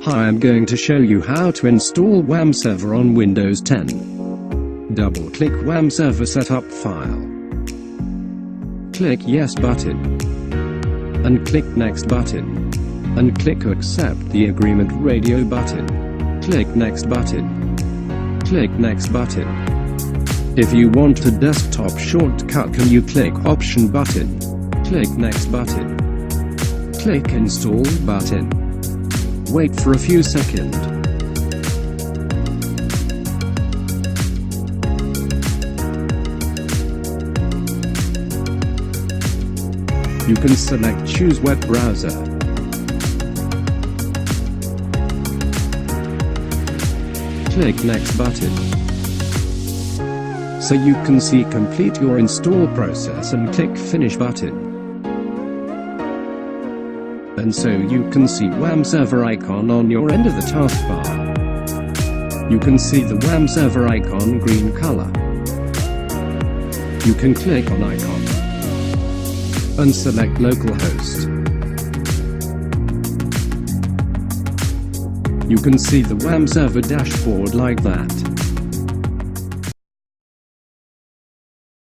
Hi, I'm going to show you how to install WampServer on Windows 10. Double-click WampServer Setup file. Click Yes button. And click Next button. And click Accept the Agreement Radio button. Click Next button. Click Next button. If you want a desktop shortcut, can you click Option button. Click Next button. Click Install button. Wait for a few seconds. You can select Choose Web Browser. Click Next button. So you can see complete your install process and click Finish button. And so you can see WampServer icon on your end of the taskbar. You can see the WampServer icon green color. You can click on icon and select localhost. You can see the WampServer dashboard like that.